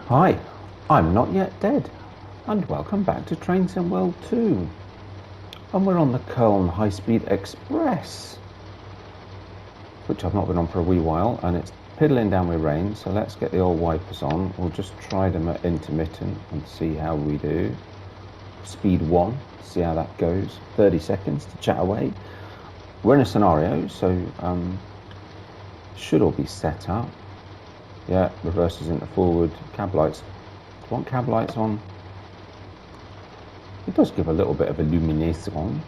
Hi, I'm Not Yet Dead, and welcome back to Train Sim World 2. And we're on the Köln High Speed Express, which I've not been on for a wee while, and it's piddling down with rain, so let's get the old wipers on. We'll just try them at intermittent and see how we do. Speed 1, see how that goes. 30 seconds to chat away. We're in a scenario, so should all be set up. Yeah, reverses into forward, cab lights. Do you want cab lights on? It does give a little bit of illumination.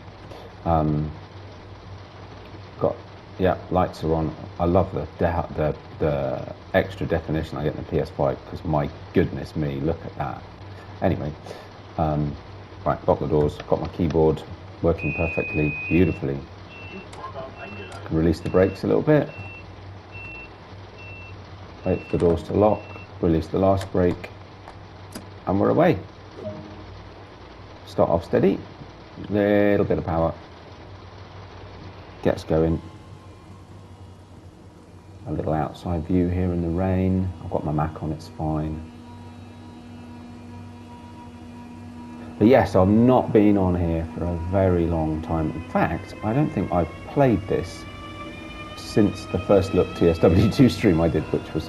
Yeah, lights are on. I love the extra definition I get in the PS5 because my goodness me, look at that. Anyway, right, lock the doors. Got my keyboard working perfectly, beautifully. Release the brakes a little bit. Wait for the doors to lock, release the last brake, and we're away. Start off steady, little bit of power, gets going. A little outside view here in the rain. I've got my Mac on, it's fine. But yes, I've not been on here for a very long time. In fact, I don't think I've played this since the first look TSW2 stream I did, which was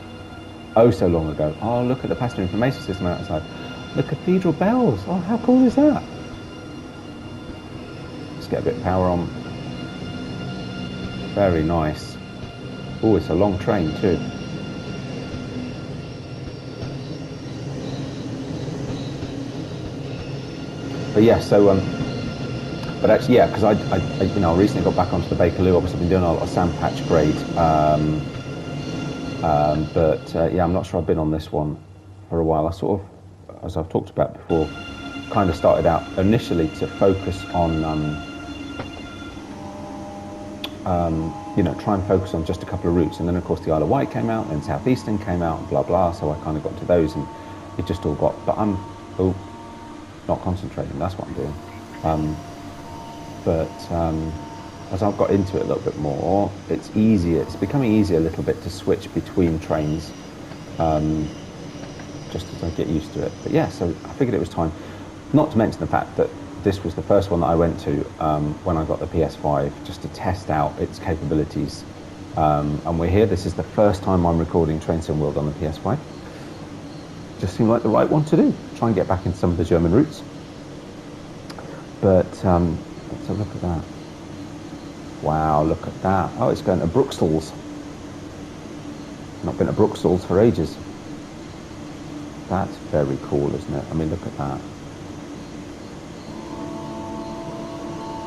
oh so long ago. Oh, look at the passenger information system outside. The cathedral bells. Oh, how cool is that? Let's get a bit of power on. Very nice. Oh, it's a long train too. But yeah, so but actually, yeah, because I you know, I recently got back onto the Bakerloo. Obviously, I've been doing a lot of sandpatch grade. Yeah, I'm not sure I've been on this one for a while. I sort of, as I've talked about before, kind of started out initially to focus on, you know, try and focus on just a couple of routes. And then, of course, the Isle of Wight came out, and Southeastern came out, and blah, blah. So I kind of got to those, and it just all got, but I'm not concentrating. That's what I'm doing. As I've got into it a little bit more, it's easier. It's becoming easier a little bit to switch between trains, just as I get used to it. But yeah, so I figured it was time. Not to mention the fact that this was the first one that I went to when I got the PS5, just to test out its capabilities. And we're here. This is the first time I'm recording Train Sim World on the PS5. Just seemed like the right one to do. Try and get back into some of the German routes. But let's have a look at that. Wow, look at that. Oh, it's going to Bruxelles. Not been to Bruxelles for ages. That's very cool, isn't it? I mean, look at that.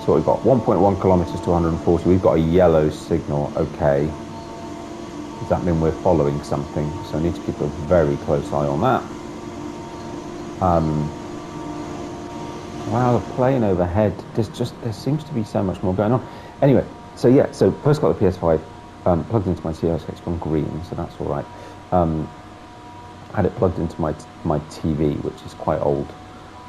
So we've got 1.1 kilometers to 140. We've got a yellow signal. Okay. Does that mean we're following something? So I need to keep a very close eye on that. Wow, the plane overhead. There seems to be so much more going on. Anyway, so yeah, so first got the PS5 plugged into my TOS. It's gone green, so that's all right. Had it plugged into my TV, which is quite old,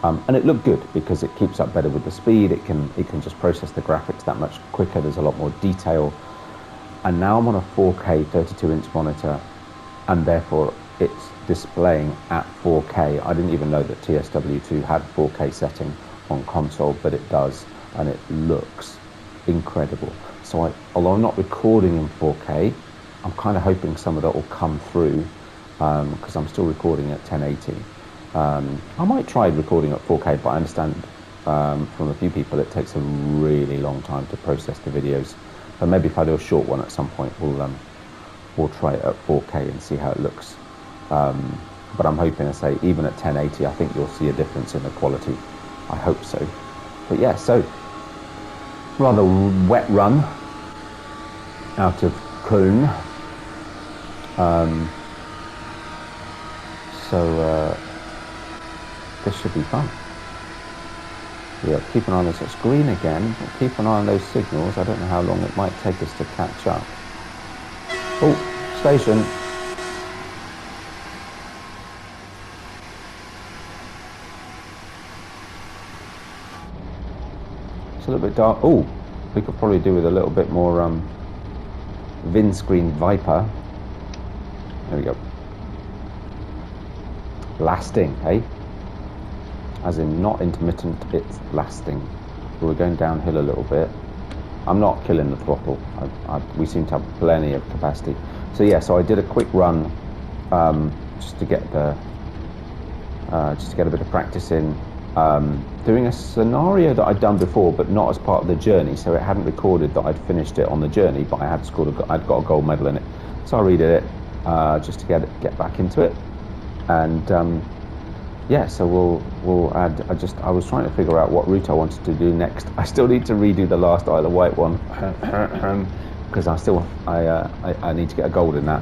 and it looked good because it keeps up better with the speed. It can just process the graphics that much quicker. There's a lot more detail. And now I'm on a 4K 32-inch monitor, and therefore it's displaying at 4K. I didn't even know that TSW2 had 4K setting on console, but it does, and it looks incredible. So although I'm not recording in 4K, I'm kind of hoping some of that will come through, because I'm still recording at 1080. I might try recording at 4K, but I understand from a few people it takes a really long time to process the videos. So maybe if I do a short one at some point, we'll try it at 4K and see how it looks. But I'm hoping to say even at 1080, I think you'll see a difference in the quality. I hope so. But yeah, so rather wet run out of Köln. This should be fun. Yeah, keep an eye on this. It's green again. Keep an eye on those signals. I don't know how long it might take us to catch up. Oh, station. It's a little bit dark. Oh, we could probably do with a little bit more Vinscreen Viper. There we go. Lasting, eh? As in not intermittent, it's lasting. So we're going downhill a little bit. I'm not killing the throttle. We seem to have plenty of capacity. So yeah, so I did a quick run just to get a bit of practice in doing a scenario that I'd done before, but not as part of the journey. So it hadn't recorded that I'd finished it on the journey, but I'd got a gold medal in it. So I redid it just to get back into it. And yeah, so we'll add. I was trying to figure out what route I wanted to do next. I still need to redo the last Isle of Wight one because I need to get a gold in that.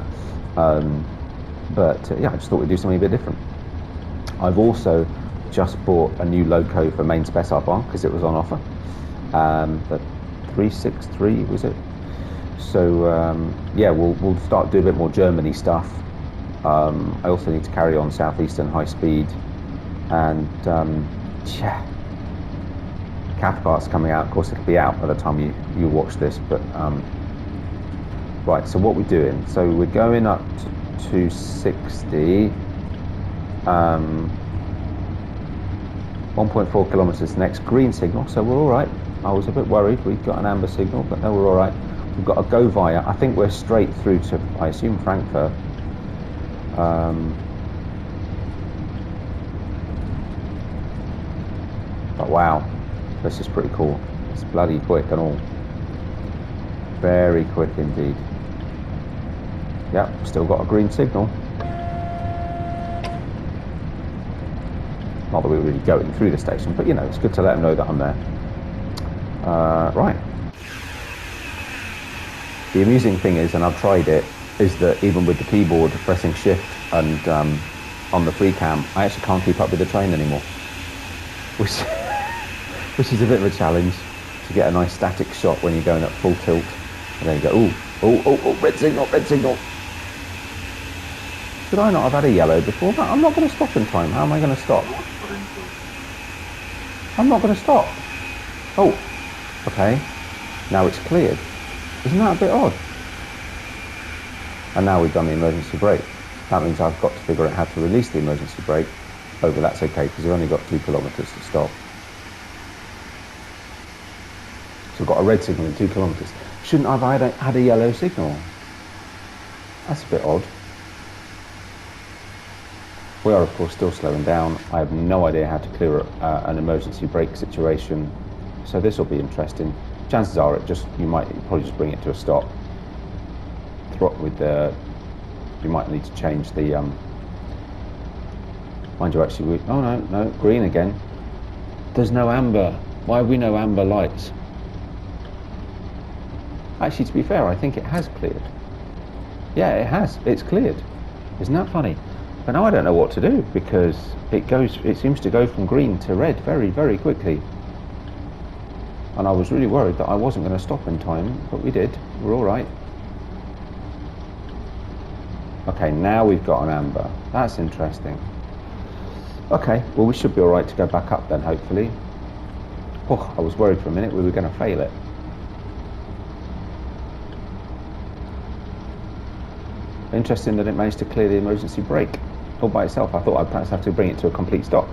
But yeah, I just thought we'd do something a bit different. I've also just bought a new loco for main spec bar because it was on offer. But 363 was it? So yeah, we'll start doing a bit more Germany stuff. I also need to carry on southeastern high speed, and yeah, Cathcart's coming out. Of course, it'll be out by the time you watch this. But right, so what we're doing? So we're going up to 260. 1.4 kilometers next green signal, so we're all right. I was a bit worried. We've got an amber signal, but no, we're all right. We've got to go via. I think we're straight through to, I assume, Frankfurt. But wow, this is pretty cool. It's bloody quick and all. Very quick indeed. Yep, still got a green signal. Not that we're really going through the station, but you know, it's good to let them know that I'm there. Right. The amusing thing is, and I've tried it, is that even with the keyboard pressing shift and on the free cam, I actually can't keep up with the train anymore. Which is a bit of a challenge to get a nice static shot when you're going at full tilt. And then you go, oh, red signal, red signal. Should I not have had a yellow before that? I'm not going to stop in time. How am I going to stop? I'm not going to stop. Oh, okay. Now it's cleared. Isn't that a bit odd? And now we've done the emergency brake. That means I've got to figure out how to release the emergency brake. Oh, but that's okay, because we've only got 2 kilometers to stop. So we've got a red signal in 2 kilometers. Shouldn't I have had a yellow signal? That's a bit odd. We are, of course, still slowing down. I have no idea how to clear an emergency brake situation, so this will be interesting. Chances are, you might probably just bring it to a stop. You might need to change the. Mind you, actually, no, green again. There's no amber. Why have we no amber lights? Actually, to be fair, I think it has cleared. Yeah, it has. It's cleared. Isn't that funny? But now I don't know what to do, because it seems to go from green to red very, very quickly. And I was really worried that I wasn't going to stop in time, but we did. We're all right. Okay, now we've got an amber. That's interesting. Okay, well, we should be all right to go back up then, hopefully. Oh, I was worried for a minute we were going to fail it. Interesting that it managed to clear the emergency brake all by itself. I thought I'd perhaps have to bring it to a complete stop.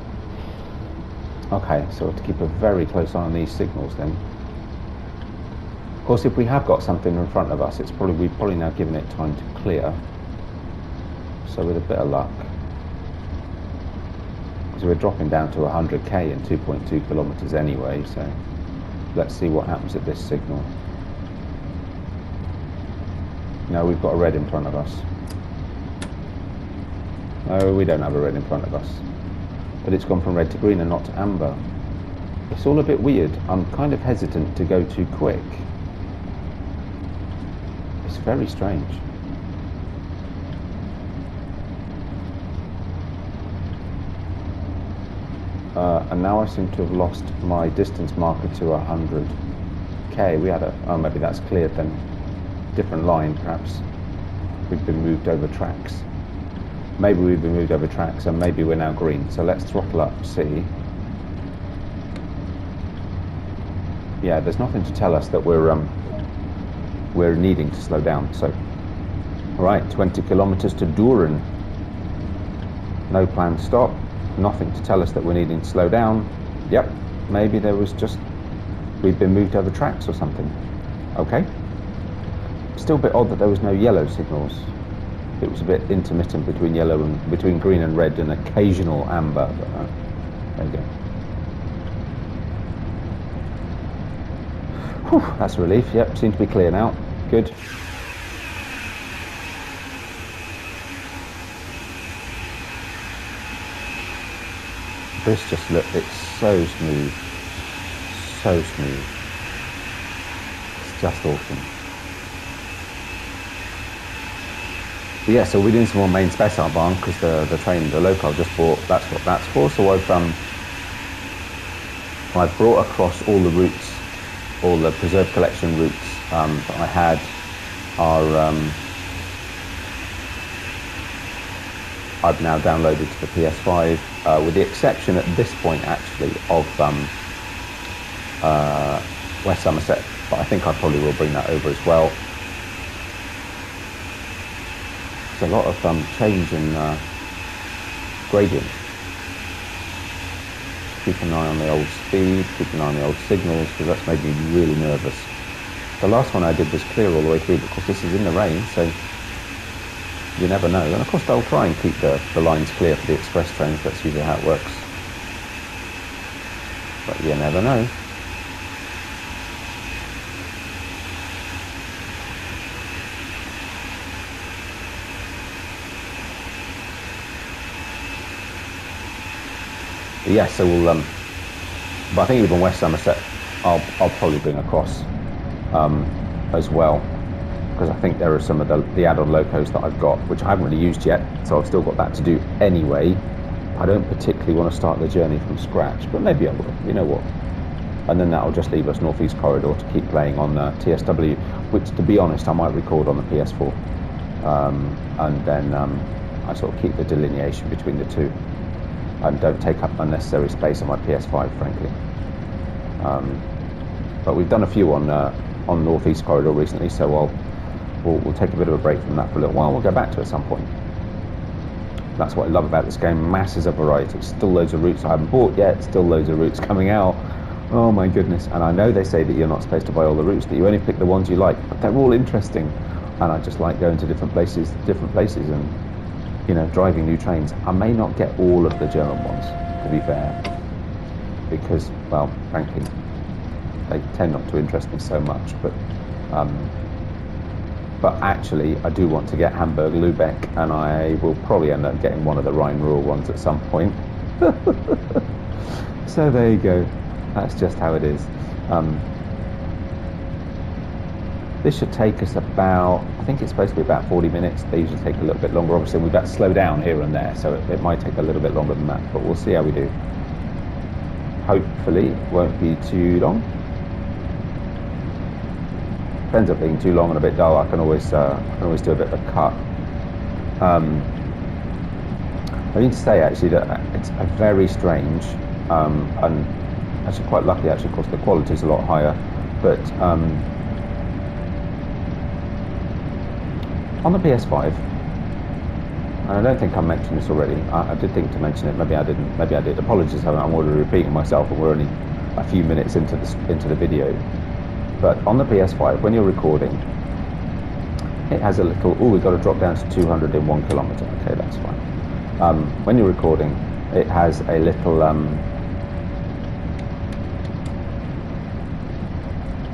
Okay, so we have to keep a very close eye on these signals then. Of course, if we have got something in front of us, we've probably now given it time to clear. So with a bit of luck, because we're dropping down to 100k in 2.2 kilometers anyway, so let's see what happens at this signal. No, we've got a red in front of us. No, we don't have a red in front of us. But it's gone from red to green and not to amber. It's all a bit weird. I'm kind of hesitant to go too quick. It's very strange. And now I seem to have lost my distance marker to 100k. We had maybe that's cleared then. Different line, perhaps. We've been moved over tracks. Maybe we've been moved over tracks, and maybe we're now green. So let's throttle up, see. Yeah, there's nothing to tell us that we're needing to slow down. So Right, 20 kilometers to Düren. No planned stop, nothing to tell us that we're needing to slow down. Yep, maybe there was just, we've been moved over tracks or something. Okay. Still a bit odd that there was no yellow signals. It was a bit intermittent between yellow and between green and red, and occasional amber. But there you go. Whew, that's a relief. Yep, seems to be clear now. Good. This just look, it's so smooth. So smooth. It's just awesome. But yeah, so we're doing some more main Spessartbahn because the train, the loco I just bought, that's what that's for. So I've brought across all the routes, all the preserved collection routes that I had are I've now downloaded to the PS5, with the exception at this point actually of West Somerset, but I think I probably will bring that over as well. There's a lot of change in gradient. Keep an eye on the old speed, keep an eye on the old signals, because that's made me really nervous. The last one I did was clear all the way through, because this is in the rain, so you never know. And of course they'll try and keep the lines clear for the express trains, that's usually how it works. But you never know. But yeah, so we'll, but I think even West Somerset, I'll probably bring across as well, because I think there are some of the add-on locos that I've got, which I haven't really used yet, so I've still got that to do anyway. I don't particularly want to start the journey from scratch, but maybe I will, you know what. And then that'll just leave us Northeast Corridor to keep playing on TSW, which, to be honest, I might record on the PS4. And then I sort of keep the delineation between the two, and don't take up unnecessary space on my PS5, frankly. But we've done a few on Northeast Corridor recently, so we'll take a bit of a break from that for a little while. We'll go back to it at some point. That's what I love about this game, masses of variety. Still loads of routes I haven't bought yet, still loads of routes coming out. Oh my goodness. And I know they say that you're not supposed to buy all the routes, that you only pick the ones you like, but they're all interesting. And I just like going to different places and, you know, driving new trains. I may not get all of the German ones, to be fair, because, well, frankly, they tend not to interest me so much. But actually, I do want to get Hamburg, Lübeck, and I will probably end up getting one of the Rhine-Ruhr ones at some point. So there you go. That's just how it is. This should take us about, I think it's supposed to be about 40 minutes. They usually take a little bit longer. Obviously, we've got to slow down here and there, so it might take a little bit longer than that, but we'll see how we do. Hopefully, it won't be too long. If it ends up being too long and a bit dull, I can always do a bit of a cut. I need to say actually that it's a very strange, and actually quite lucky actually, of course the quality is a lot higher, but on the PS5, and I don't think I mentioned this already, I did think to mention it, maybe I didn't, maybe I did, apologies, I'm already repeating myself and we're only a few minutes into the video. But on the PS5, when you're recording, it has a little, oh, we've got to drop down to 200 in 1 kilometer. Okay, that's fine. When you're recording, it has a little,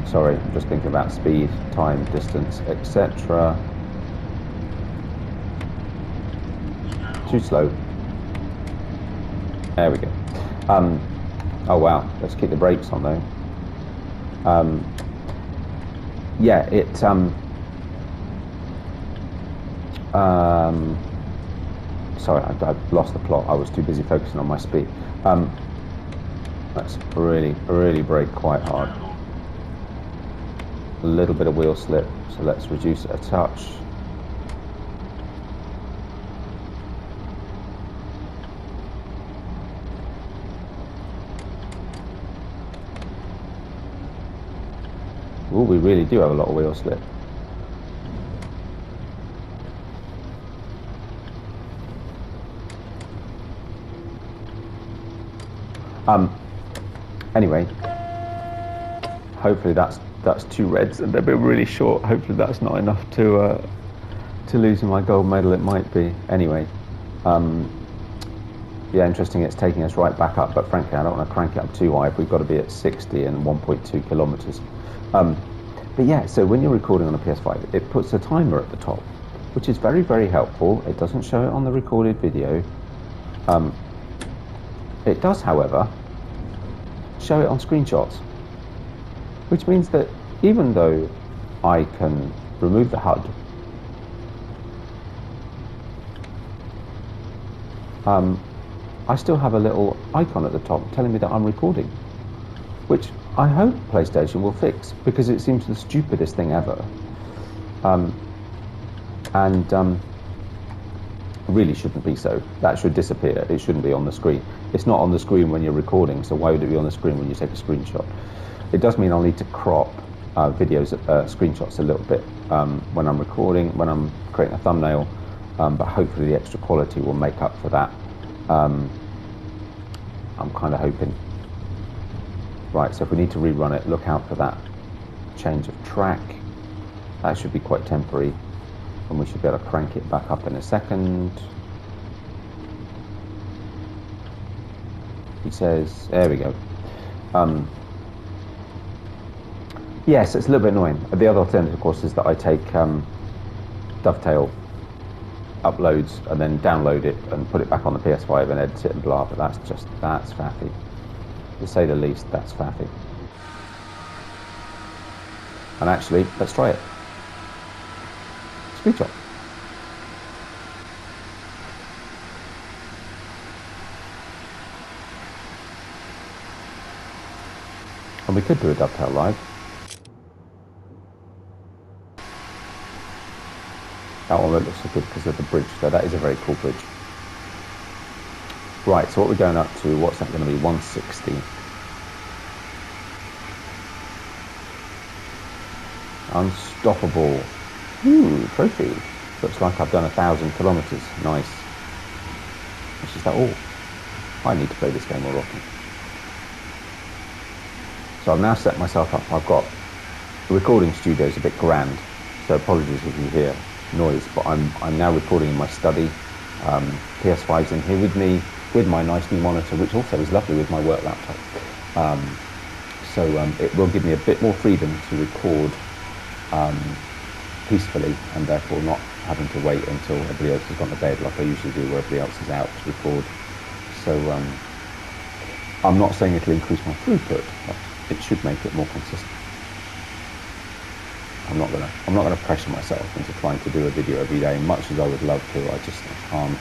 sorry, I'm just thinking about speed, time, distance, etc. Too slow. There we go. Oh wow, let's keep the brakes on though. Yeah, it sorry, I lost the plot. I was too busy focusing on my speed. Let's really brake quite hard. A little bit of wheel slip, so let's reduce it a touch. Oh, we really do have a lot of wheel slip. Anyway, hopefully that's 2 reds, and they've been really short. Hopefully that's not enough to losing my gold medal. It might be. Anyway, yeah, interesting. It's taking us right back up, but frankly, I don't want to crank it up too high if we've got to be at 60 and 1.2 kilometers. But yeah, so when you're recording on a PS5, it puts a timer at the top, which is very, very helpful. It doesn't show it on the recorded video. It does, however, show it on screenshots, which means that even though I can remove the HUD, I still have a little icon at the top telling me that I'm recording, which I hope PlayStation will fix, because it seems the stupidest thing ever. Really shouldn't be so. That should disappear. It shouldn't be on the screen. It's not on the screen when you're recording, so why would it be on the screen when you take a screenshot? It does mean I'll need to crop screenshots a little bit when I'm recording, when I'm creating a thumbnail, but hopefully the extra quality will make up for that. I'm kind of hoping. Right, so if we need to rerun it, look out for that change of track. That should be quite temporary, and we should be able to crank it back up in a second. He says, there we go. Yes, it's a little bit annoying. The other alternative, of course, is that I take Dovetail uploads and then download it and put it back on the PS5 and edit it and blah, but that's faffy. To say the least, that's faffy. And actually, let's try it. Screenshot. And we could do a Dovetail live. That one looks so good because of the bridge, so that is a very cool bridge. Right, so what we're going up to, what's that going to be, 160. Unstoppable. Ooh, trophy. Looks like I've done 1,000 kilometers. Nice. Which is that all? I need to play this game more often. So I've now set myself up. I've got the recording studio's a bit grand, so apologies if you hear noise, but I'm now recording in my study. PS5's in here with me, with my nice new monitor, which also is lovely with my work laptop. So it will give me a bit more freedom to record peacefully, and therefore not having to wait until everybody else has gone to bed like I usually do, where everybody else is out to record. So I'm not saying it'll increase my throughput, but it should make it more consistent. I'm not gonna pressure myself into trying to do a video every day, much as I would love to. I can't.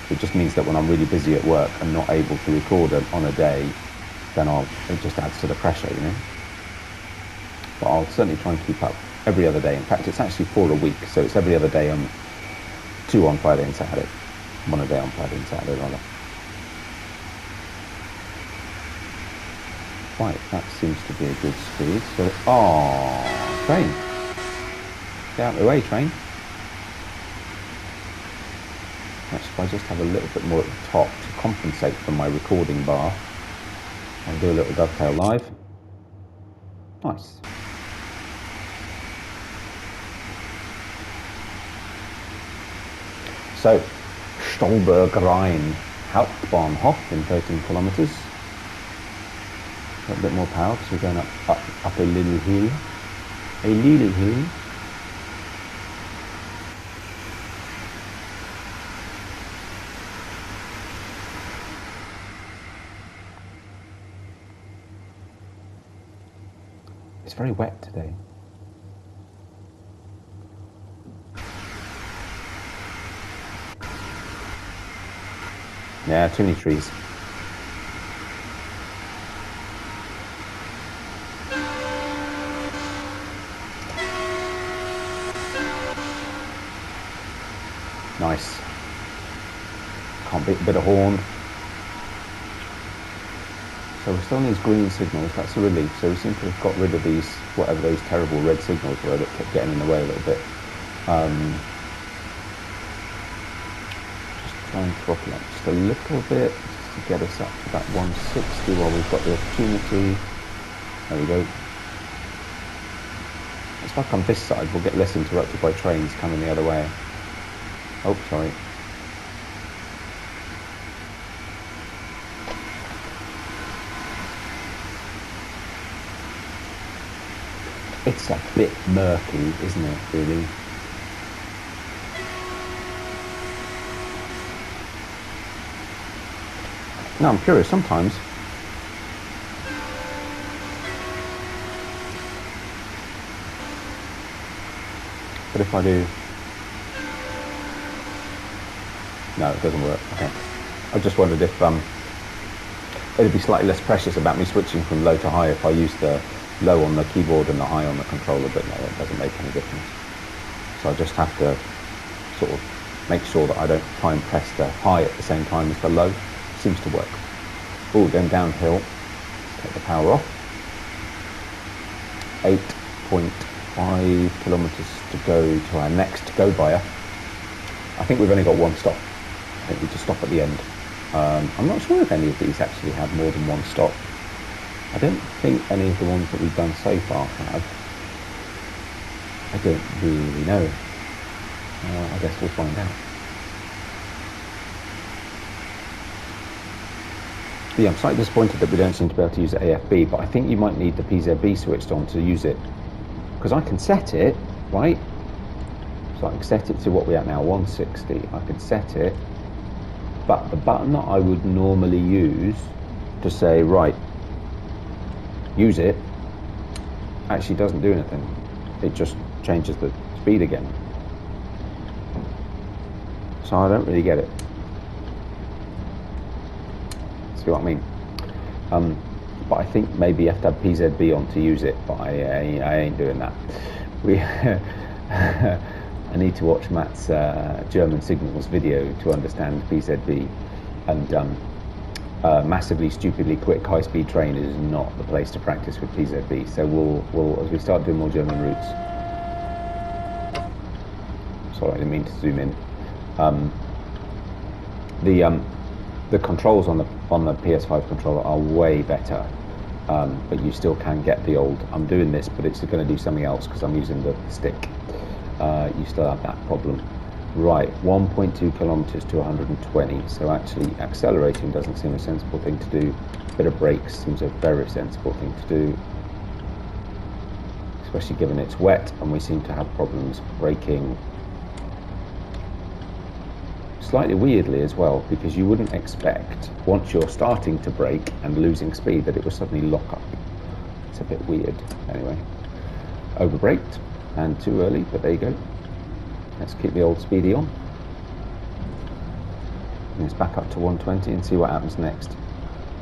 It just means that when I'm really busy at work and not able to record on a day, then it just adds to the pressure, you know. But I'll certainly try and keep up every other day. In fact, it's actually 4 a week, so it's every other day, 2 on Friday and Saturday, 1 a day on Friday and Saturday rather. Right, that seems to be a good speed. So, train. Get out of the way, train. Next, if I just have a little bit more at the top to compensate for my recording bar, I'll do a little Dovetail live. Nice. So, Stolberg Rhein, Hauptbahnhof in 13 kilometers. A bit more power because we're going up a little hill. A little hill. It's very wet today. Yeah, too many trees. Nice. Can't beat a bit of horn. So we're still on these green signals, that's a relief. So we seem to have got rid of these, whatever those terrible red signals were that kept getting in the way a little bit. Just try and throttle up just a little bit, to get us up to that 160 while we've got the opportunity. There we go. It's like on this side, we'll get less interrupted by trains coming the other way. Oh, sorry. It's a bit murky, isn't it, really? No, I'm curious, sometimes but if I do... No, it doesn't work. Okay. I just wondered if it'd be slightly less precious about me switching from low to high if I use the low on the keyboard and the high on the controller, but no, it doesn't make any difference. So I just have to sort of make sure that I don't try and press the high at the same time as the low. Seems to work. Oh, then downhill. Take the power off. 8.5 kilometers to go to our next go-byer. I think we've only got one stop. I think we just stop at the end. I'm not sure if any of these actually have more than one stop. I don't think any of the ones that we've done so far have. I don't really know. I guess we'll find out. Yeah, I'm slightly disappointed that we don't seem to be able to use the AFB, but I think you might need the PZB switched on to use it. Because I can set it, right? So I can set it to what we're at now, 160. I can set it, but the button that I would normally use to say, right, use it, actually doesn't do anything. It just changes the speed again. So I don't really get it. See what I mean? But I think maybe you have to have PZB on to use it, but I ain't doing that. I need to watch Matt's German signals video to understand PZB, and massively stupidly quick high-speed train is not the place to practice with PZB. So we'll as we start doing more German routes. Sorry, I didn't mean to zoom in. The controls on the PS5 controller are way better, but you still can get the old, I'm doing this, but it's going to do something else because I'm using the stick. You still have that problem. Right, 1.2 kilometers to 120, so actually accelerating doesn't seem a sensible thing to do. A bit of brakes seems a very sensible thing to do, especially given it's wet and we seem to have problems braking. Slightly weirdly as well, because you wouldn't expect, once you're starting to brake and losing speed, that it would suddenly lock up. It's a bit weird. Anyway, over-braked and too early, but there you go. Let's keep the old speedy on. And it's back up to 120 and see what happens next.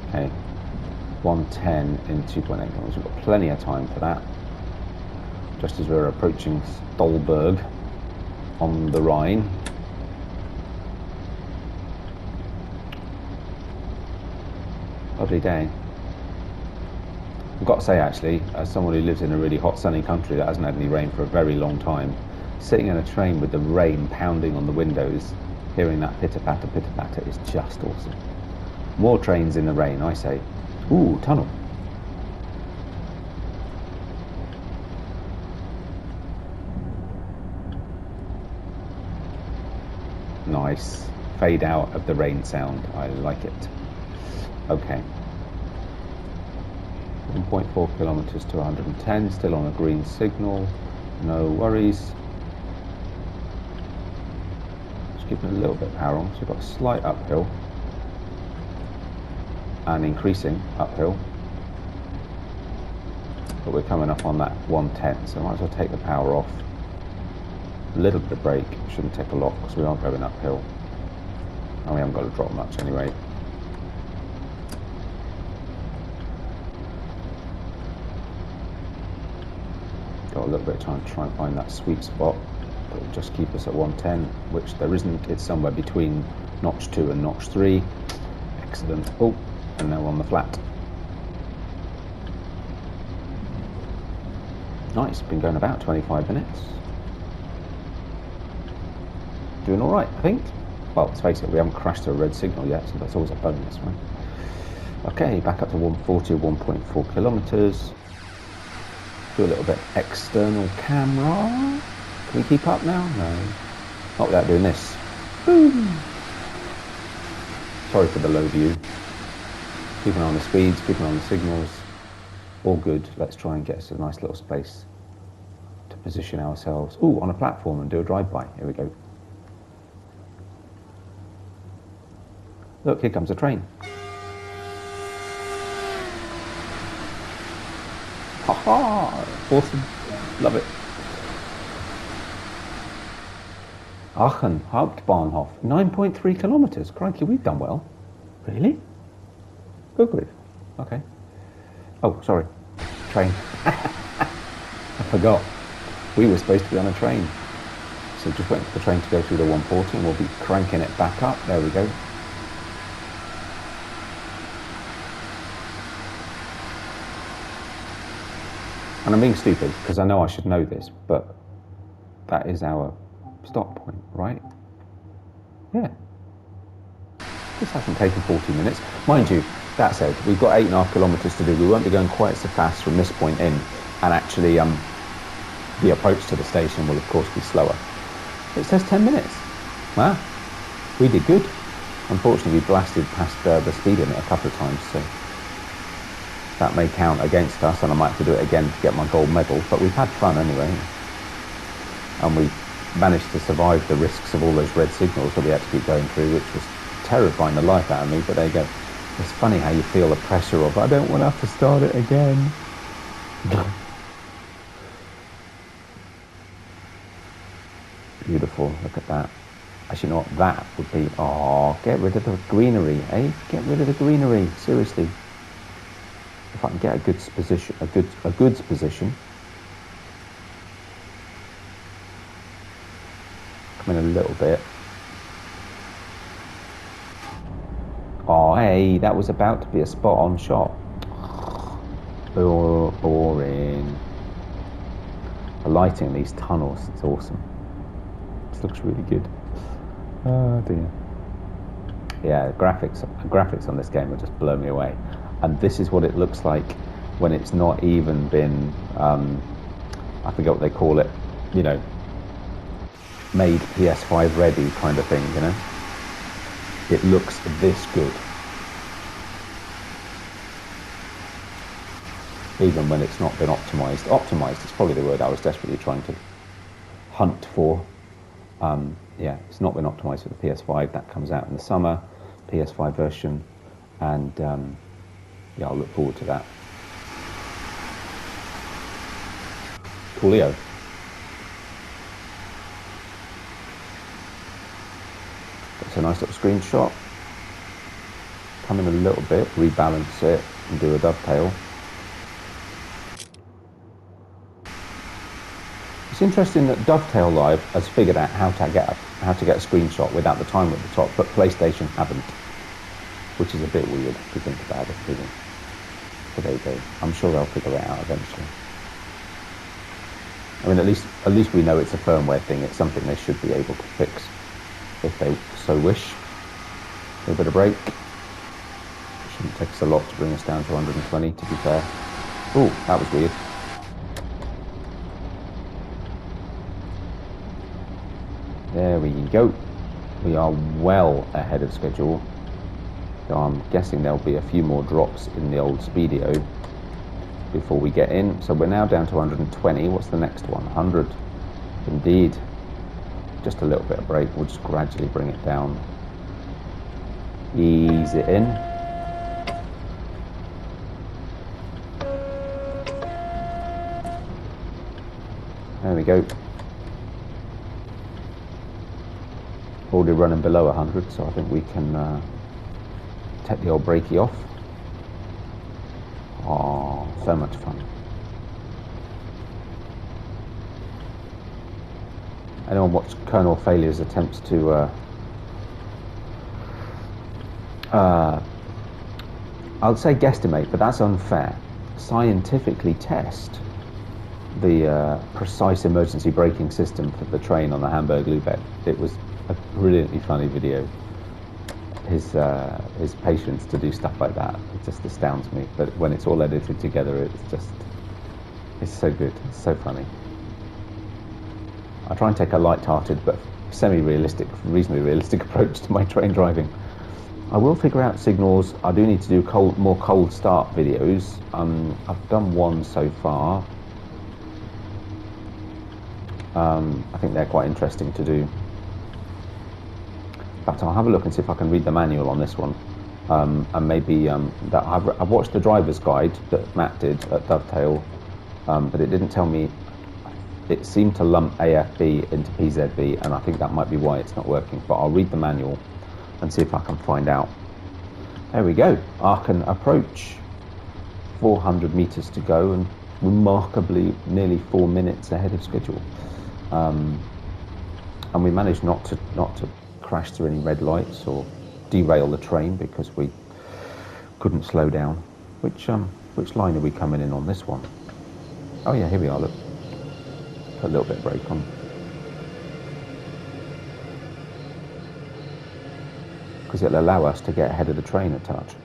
Okay, 110 in 2.8 kilometers. We've got plenty of time for that. Just as we're approaching Stolberg on the Rhine. Lovely day. I've got to say, actually, as someone who lives in a really hot sunny country that hasn't had any rain for a very long time, sitting in a train with the rain pounding on the windows, hearing that pitter-patter is just awesome. More trains in the rain, I say. Ooh, tunnel. Nice. Fade out of the rain sound. I like it. Okay. 1.4 kilometers to 110, still on a green signal. No worries. Just keeping a little bit of power on, so we've got a slight uphill and increasing uphill, but we're coming up on that 110, so I might as well take the power off. A little bit of brake, shouldn't take a lot because we are going uphill and we haven't got to drop much anyway. Got a little bit of time to try and find that sweet spot, but it'll just keep us at 110, which there isn't. It's somewhere between notch 2 and notch 3. Excellent. Oh, and now on the flat. Nice, been going about 25 minutes. Doing all right, I think. Well, let's face it, we haven't crashed to a red signal yet, so that's always a bonus, right? Okay, back up to 140, 1.4 kilometers. Do a little bit external camera. Can we keep up now? No. Not without doing this. Boom. Sorry for the low view. Keeping on the speeds, keeping on the signals. All good. Let's try and get us a nice little space to position ourselves. Ooh, on a platform and do a drive-by. Here we go. Look, here comes a train. Ha-ha! Awesome. Love it. Aachen, Hauptbahnhof, 9.3 kilometers. Crikey, we've done well. Really? Good grief. Okay. Oh, sorry. Train. I forgot. We were supposed to be on a train. So just waiting for the train to go through the 140 and we'll be cranking it back up. There we go. And I'm being stupid because I know I should know this, but that is our stop point, right? Yeah. This hasn't taken 40 minutes. Mind you, that said, we've got 8.5 kilometers to do. We won't be going quite so fast from this point in, and actually the approach to the station will of course be slower. It says 10 minutes. Wow, we did good. Unfortunately, we blasted past the speed limit a couple of times, so that may count against us, and I might have to do it again to get my gold medal, but we've had fun anyway. And we managed to survive the risks of all those red signals that we had to keep going through, which was terrifying the life out of me, but there you go. It's funny how you feel the pressure of, I don't want to have to start it again. Beautiful, look at that. Actually, you know what, that would be, oh, get rid of the greenery, eh? Get rid of the greenery, seriously. If I can get a good position, a goods position. Come in a little bit. Oh, hey, that was about to be a spot-on shot. Boring. The lighting in these tunnels, it's awesome. This looks really good. Oh dear. Yeah, graphics on this game will just blow me away. And this is what it looks like when it's not even been, I forget what they call it, you know, made PS5 ready kind of thing, you know? It looks this good. Even when it's not been optimized. Optimized is probably the word I was desperately trying to hunt for. Yeah, it's not been optimized for the PS5. That comes out in the summer, PS5 version, and yeah, I'll look forward to that. Coolio. That's a nice little screenshot. Come in a little bit, rebalance it, and do a dovetail. It's interesting that Dovetail Live has figured out how to get a screenshot without the timer at the top, but PlayStation haven't, which is a bit weird if you think about it, really. But there you go. I'm sure they'll figure it out eventually. I mean, at least we know it's a firmware thing. It's something they should be able to fix if they so wish. A little bit of brake. Shouldn't take us a lot to bring us down to 120, to be fair. Oh, that was weird. There we go. We are well ahead of schedule. So I'm guessing there'll be a few more drops in the old Speedio before we get in. So we're now down to 120. What's the next one? 100. Indeed. Just a little bit of brake. We'll just gradually bring it down. Ease it in. There we go. Already running below 100, so I think we can take the old brakey off. Oh, so much fun. Anyone watch Colonel Failure's attempts to I'll say guesstimate, but that's unfair. Scientifically test the precise emergency braking system for the train on the Hamburg-Lübeck. It was a brilliantly funny video. His patience to do stuff like that, it just astounds me. But when it's all edited together, it's so good, it's so funny. I try and take a light-hearted but semi-realistic, reasonably realistic approach to my train driving. I will figure out signals. I do need to do more cold start videos. I've done one so far. I think they're quite interesting to do. In fact, I'll have a look and see if I can read the manual on this one. And maybe that I've watched the driver's guide that Matt did at Dovetail, but it didn't tell me. It seemed to lump AFB into PZB, and I think that might be why it's not working. But I'll read the manual and see if I can find out. There we go, Aachen approach. 400 meters to go, and remarkably nearly 4 minutes ahead of schedule. And we managed not to crash through any red lights or derail the train because we couldn't slow down. Which line are we coming in on this one? Oh yeah, here we are, look. Put a little bit of brake on. Because it'll allow us to get ahead of the train a touch.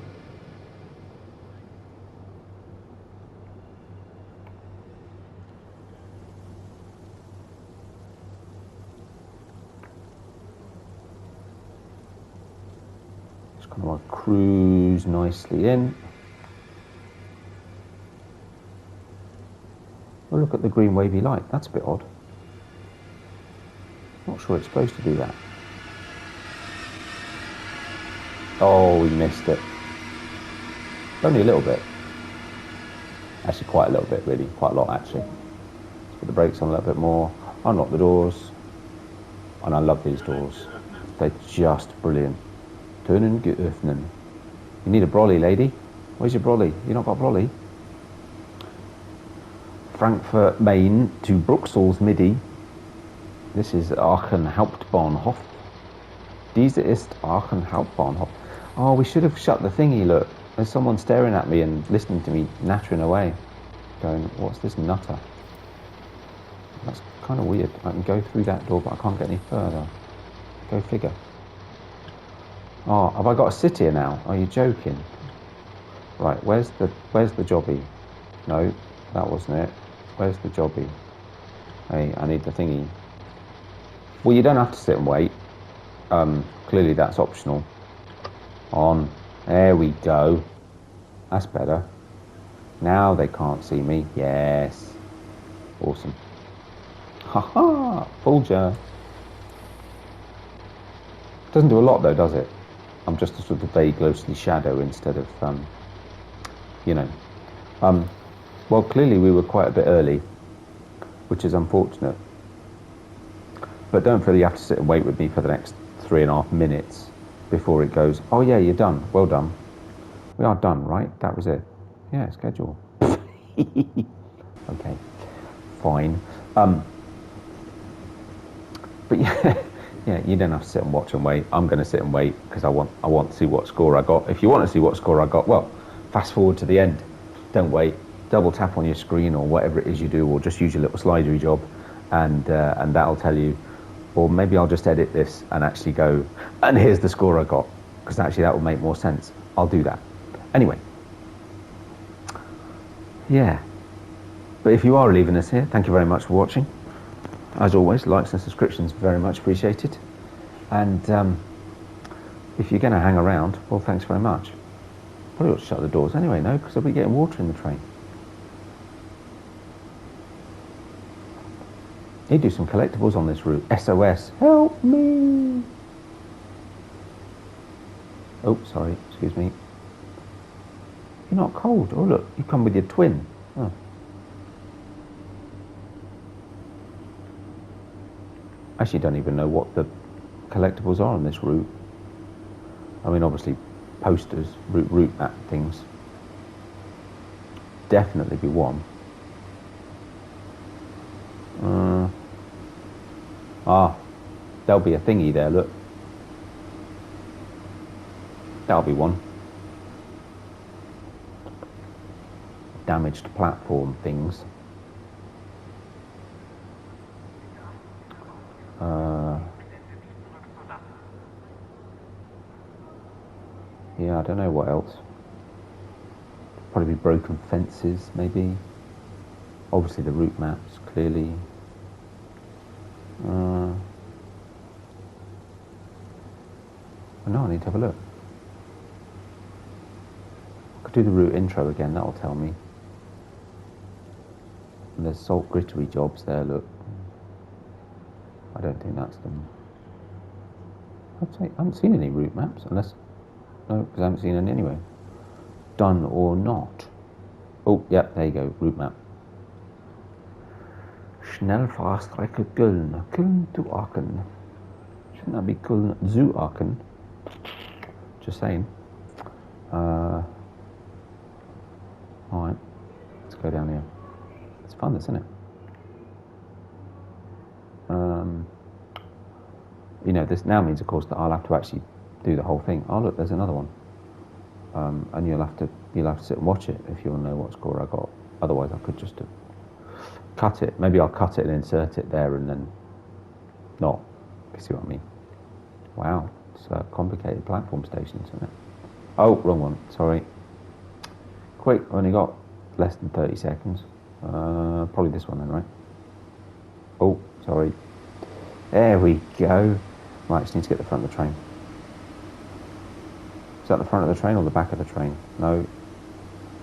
Just kind of cruise nicely in. Oh, look at the green wavy light. That's a bit odd. Not sure it's supposed to do that. Oh, we missed it. Only a little bit. Actually, quite a little bit, really. Quite a lot, actually. Let's put the brakes on a little bit more. Unlock the doors. And I love these doors. They're just brilliant. Turnen geöffnen. You need a brolly, lady. Where's your brolly? You not got a brolly? Frankfurt Main to Bruxelles Midi. This is Aachen Hauptbahnhof. Diese ist Aachen Hauptbahnhof. Oh, we should have shut the thingy, look. There's someone staring at me and listening to me nattering away. Going, what's this nutter? That's kind of weird. I can go through that door, but I can't get any further. Go figure. Oh, have I got to sit here now? Are you joking? Right, where's the jobby? No, that wasn't it. Where's the jobby? Hey, I need the thingy. Well, you don't have to sit and wait. Clearly that's optional. On. There we go. That's better. Now they can't see me. Yes. Awesome. Haha! Fooled ya. Doesn't do a lot though, does it? I'm just a sort of vague, ghostly shadow instead of, you know. Well, clearly we were quite a bit early, which is unfortunate. But don't feel you have to sit and wait with me for the next 3.5 minutes before it goes, oh yeah, you're done. Well done. We are done, right? That was it. Yeah, schedule. Okay, fine. But yeah, yeah, you don't have to sit and watch and wait. I'm going to sit and wait because I want to see what score I got. If you want to see what score I got, well, fast forward to the end. Don't wait. Double tap on your screen or whatever it is you do, or just use your little slidery job, and that'll tell you. Or maybe I'll just edit this and actually go, and here's the score I got, because actually that will make more sense. I'll do that. Anyway, yeah. But if you are leaving us here, thank you very much for watching. As always, likes and subscriptions very much appreciated. And if you're going to hang around, well, thanks very much. Probably ought to shut the doors anyway, no, because I'll be getting water in the train. Need to do some collectibles on this route. SOS, help me! Oh, sorry, excuse me. You're not cold. Oh, look, you come with your twin. Oh. I actually don't even know what the collectibles are on this route. I mean, obviously, posters, route map things. Definitely be one. There'll be a thingy there, look. That'll be one. Damaged platform things. Yeah, I don't know what else. Probably broken fences, maybe. Obviously the route maps, clearly. No, I need to have a look. I could do the route intro again, that'll tell me. And there's salt grittery jobs there, look. I don't think that's them. I haven't seen any route maps, unless... No, because I haven't seen any anyway. Done or not. Oh, yep, there you go, route map. Schnellfahrstrecke Köln. Köln to Aachen. Shouldn't that be Köln zu Aachen? Just saying. Alright, let's go down here. It's fun, this, isn't it? You know, this now means, of course, that I'll have to actually do the whole thing. Oh, look, there's another one. And you'll have to sit and watch it if you want to know what score I got. Otherwise, I could just cut it. Maybe I'll cut it and insert it there and then not. You see what I mean? Wow, it's a complicated platform station, isn't it? Oh, wrong one. Sorry. Quick, I've only got less than 30 seconds. Probably this one then, right? Oh, sorry. There we go. Right, just need to get the front of the train. Is that the front of the train or the back of the train? No.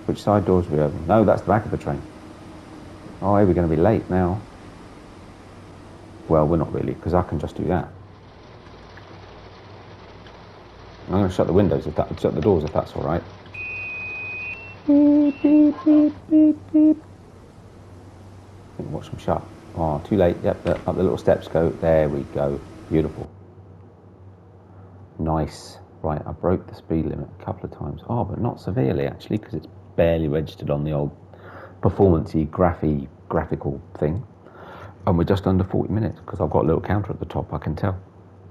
Which side doors are we open? No, that's the back of the train. Oh, hey, we're going to be late now. Well, we're not really, because I can just do that. I'm going to shut the windows, shut the doors if that's all right. Beep, beep, beep, beep, beep. I think watch them shut. Oh, too late. Yep, up the little steps go. There we go. Beautiful. Nice. Right, I broke the speed limit a couple of times. Oh, but not severely, actually, because it's barely registered on the old performance-y, graphical thing. And we're just under 40 minutes, because I've got a little counter at the top, I can tell.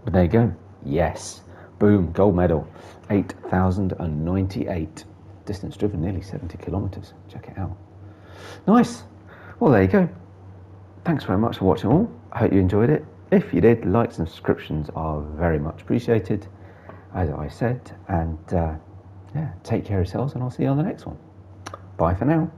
But there you go. Yes. Boom, gold medal. 8,098. Distance driven, nearly 70 kilometres. Check it out. Nice. Well, there you go. Thanks very much for watching all. I hope you enjoyed it. If you did, likes and subscriptions are very much appreciated, as I said. And yeah, take care of yourselves, and I'll see you on the next one. Bye for now.